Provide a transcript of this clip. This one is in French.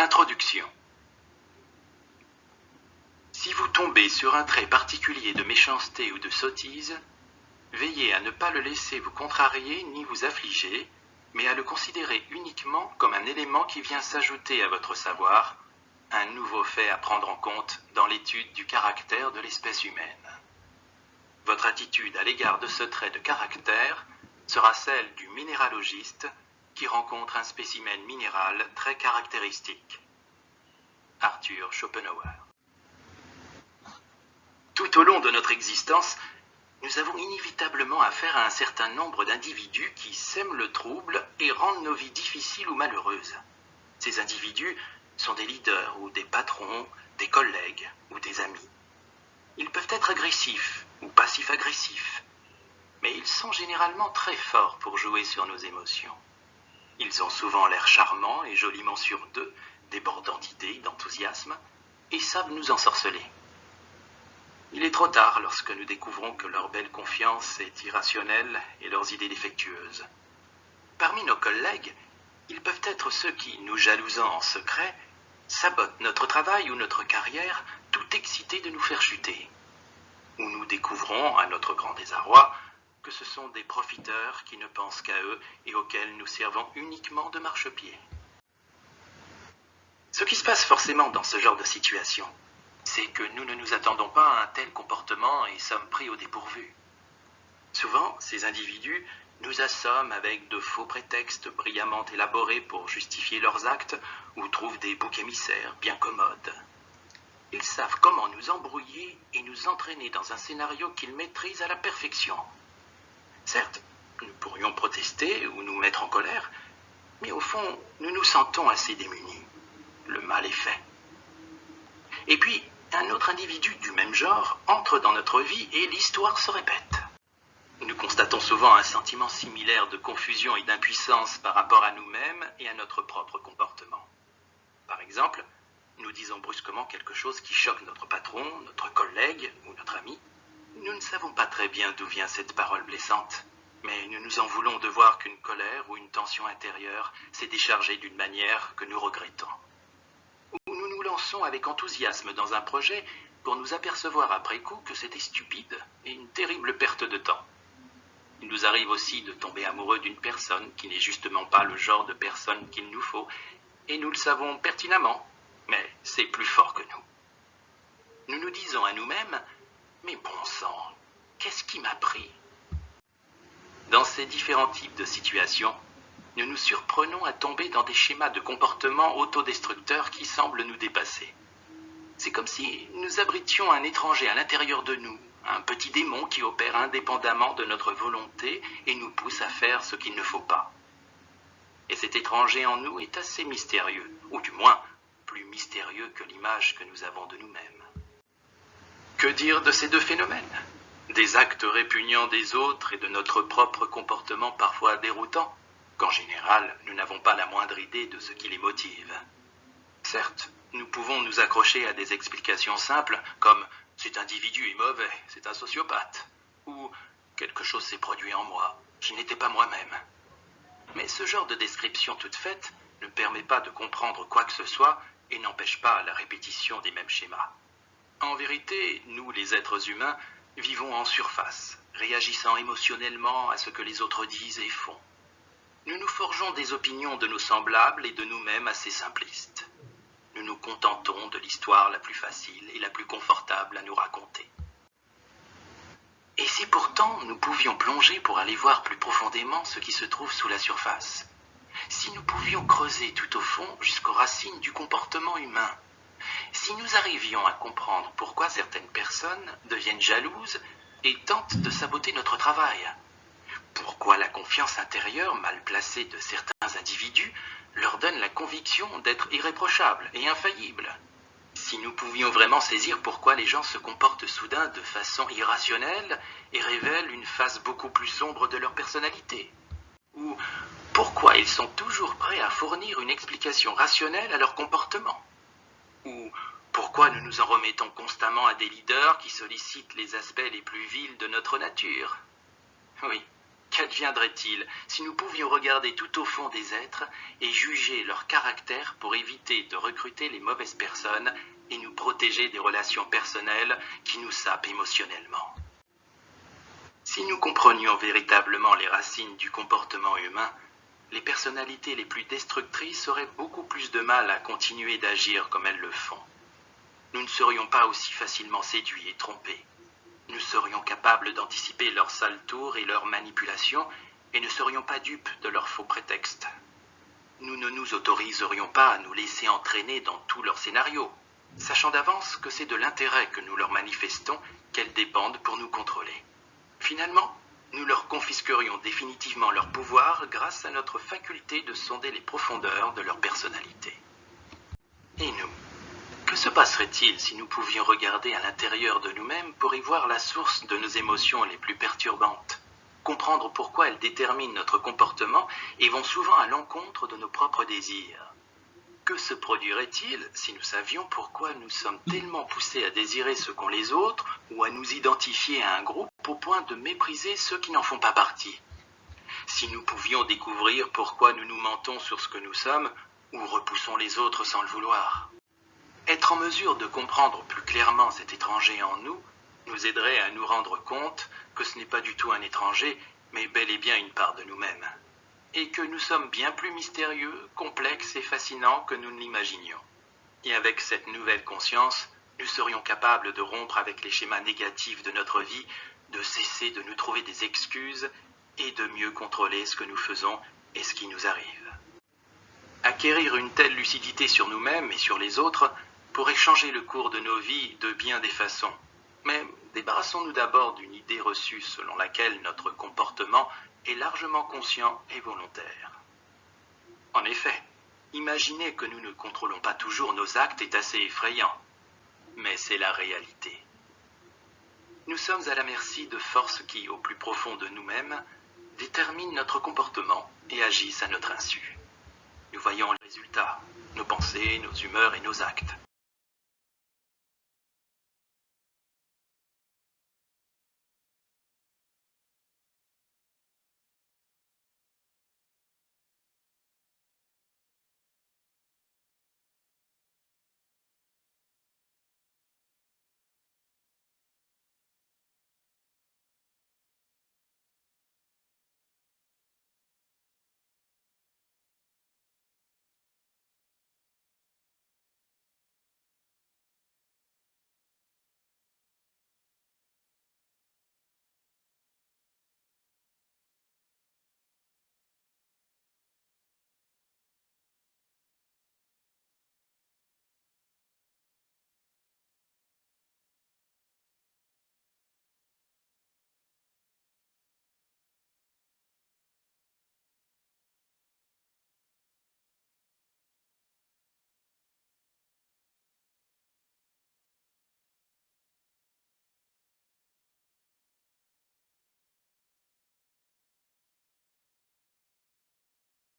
Introduction. Si vous tombez sur un trait particulier de méchanceté ou de sottise, veillez à ne pas le laisser vous contrarier ni vous affliger, mais à le considérer uniquement comme un élément qui vient s'ajouter à votre savoir, un nouveau fait à prendre en compte dans l'étude du caractère de l'espèce humaine. Votre attitude à l'égard de ce trait de caractère sera celle du minéralogiste qui rencontre un spécimen minéral très caractéristique. Arthur Schopenhauer. Tout au long de notre existence, nous avons inévitablement affaire à un certain nombre d'individus qui sèment le trouble et rendent nos vies difficiles ou malheureuses. Ces individus sont des leaders ou des patrons, des collègues ou des amis. Ils peuvent être agressifs ou passifs-agressifs, mais ils sont généralement très forts pour jouer sur nos émotions. Ils ont souvent l'air charmants et joliment sûrs d'eux, débordant d'idées, d'enthousiasme, et savent nous ensorceler. Il est trop tard lorsque nous découvrons que leur belle confiance est irrationnelle et leurs idées défectueuses. Parmi nos collègues, ils peuvent être ceux qui, nous jalousant en secret, sabotent notre travail ou notre carrière, tout excités de nous faire chuter. Ou nous découvrons, à notre grand désarroi, que ce sont des profiteurs qui ne pensent qu'à eux et auxquels nous servons uniquement de marchepied. Ce qui se passe forcément dans ce genre de situation, c'est que nous ne nous attendons pas à un tel comportement et sommes pris au dépourvu. Souvent, ces individus nous assomment avec de faux prétextes brillamment élaborés pour justifier leurs actes ou trouvent des boucs émissaires bien commodes. Ils savent comment nous embrouiller et nous entraîner dans un scénario qu'ils maîtrisent à la perfection. Certes, nous pourrions protester ou nous mettre en colère, mais au fond, nous nous sentons assez démunis. Le mal est fait. Et puis, un autre individu du même genre entre dans notre vie et l'histoire se répète. Nous constatons souvent un sentiment similaire de confusion et d'impuissance par rapport à nous-mêmes et à notre propre comportement. Par exemple, nous disons brusquement quelque chose qui choque notre patron, notre collègue ou notre ami. Nous ne savons pas très bien d'où vient cette parole blessante, mais nous nous en voulons de voir qu'une colère ou une tension intérieure s'est déchargée d'une manière que nous regrettons. Ou nous nous lançons avec enthousiasme dans un projet pour nous apercevoir après coup que c'était stupide et une terrible perte de temps. Il nous arrive aussi de tomber amoureux d'une personne qui n'est justement pas le genre de personne qu'il nous faut, et nous le savons pertinemment, mais c'est plus fort que nous. Nous nous disons à nous-mêmes, mais bon sang, qu'est-ce qui m'a pris ? Dans ces différents types de situations, nous nous surprenons à tomber dans des schémas de comportement autodestructeurs qui semblent nous dépasser. C'est comme si nous abritions un étranger à l'intérieur de nous, un petit démon qui opère indépendamment de notre volonté et nous pousse à faire ce qu'il ne faut pas. Et cet étranger en nous est assez mystérieux, ou du moins plus mystérieux que l'image que nous avons de nous-mêmes. Que dire de ces deux phénomènes ? Des actes répugnants des autres et de notre propre comportement parfois déroutant, qu'en général, nous n'avons pas la moindre idée de ce qui les motive. Certes, nous pouvons nous accrocher à des explications simples comme « cet individu est mauvais, c'est un sociopathe » ou « quelque chose s'est produit en moi, je n'étais pas moi-même ». Mais ce genre de description toute faite ne permet pas de comprendre quoi que ce soit et n'empêche pas la répétition des mêmes schémas. En vérité, nous, les êtres humains, vivons en surface, réagissant émotionnellement à ce que les autres disent et font. Nous nous forgeons des opinions de nos semblables et de nous-mêmes assez simplistes. Nous nous contentons de l'histoire la plus facile et la plus confortable à nous raconter. Et si pourtant nous pouvions plonger pour aller voir plus profondément ce qui se trouve sous la surface, si nous pouvions creuser tout au fond jusqu'aux racines du comportement humain, si nous arrivions à comprendre pourquoi certaines personnes deviennent jalouses et tentent de saboter notre travail, pourquoi la confiance intérieure mal placée de certains individus leur donne la conviction d'être irréprochables et infaillibles. Si nous pouvions vraiment saisir pourquoi les gens se comportent soudain de façon irrationnelle et révèlent une face beaucoup plus sombre de leur personnalité. Ou pourquoi ils sont toujours prêts à fournir une explication rationnelle à leur comportement. Ou pourquoi nous nous en remettons constamment à des leaders qui sollicitent les aspects les plus vils de notre nature. Oui, qu'adviendrait qu'adviendrait-il si nous pouvions regarder tout au fond des êtres et juger leur caractère pour éviter de recruter les mauvaises personnes et nous protéger des relations personnelles qui nous sapent émotionnellement? Si nous comprenions véritablement les racines du comportement humain, les personnalités les plus destructrices auraient beaucoup plus de mal à continuer d'agir comme elles le font. Nous ne serions pas aussi facilement séduits et trompés. Nous serions capables d'anticiper leurs sales tours et leurs manipulations et ne serions pas dupes de leurs faux prétextes. Nous ne nous autoriserions pas à nous laisser entraîner dans tous leurs scénarios, sachant d'avance que c'est de l'intérêt que nous leur manifestons qu'elles dépendent pour nous contrôler. Finalement, nous leur confisquerions définitivement leur pouvoir grâce à notre faculté de sonder les profondeurs de leur personnalité. Et nous, que se passerait-il si nous pouvions regarder à l'intérieur de nous-mêmes pour y voir la source de nos émotions les plus perturbantes, comprendre pourquoi elles déterminent notre comportement et vont souvent à l'encontre de nos propres désirs? Que se produirait-il si nous savions pourquoi nous sommes tellement poussés à désirer ce qu'ont les autres ou à nous identifier à un groupe au point de mépriser ceux qui n'en font pas partie? Si nous pouvions découvrir pourquoi nous nous mentons sur ce que nous sommes ou repoussons les autres sans le vouloir? Être en mesure de comprendre plus clairement cet étranger en nous nous aiderait à nous rendre compte que ce n'est pas du tout un étranger, mais bel et bien une part de nous-mêmes. Et que nous sommes bien plus mystérieux, complexes et fascinants que nous ne l'imaginions. Et avec cette nouvelle conscience, nous serions capables de rompre avec les schémas négatifs de notre vie, de cesser de nous trouver des excuses et de mieux contrôler ce que nous faisons et ce qui nous arrive. Acquérir une telle lucidité sur nous-mêmes et sur les autres pourrait changer le cours de nos vies de bien des façons. Mais débarrassons-nous d'abord d'une idée reçue selon laquelle notre comportement est largement conscient et volontaire. En effet, imaginer que nous ne contrôlons pas toujours nos actes est assez effrayant, mais c'est la réalité. Nous sommes à la merci de forces qui, au plus profond de nous-mêmes, déterminent notre comportement et agissent à notre insu. Nous voyons les résultats, nos pensées, nos humeurs et nos actes.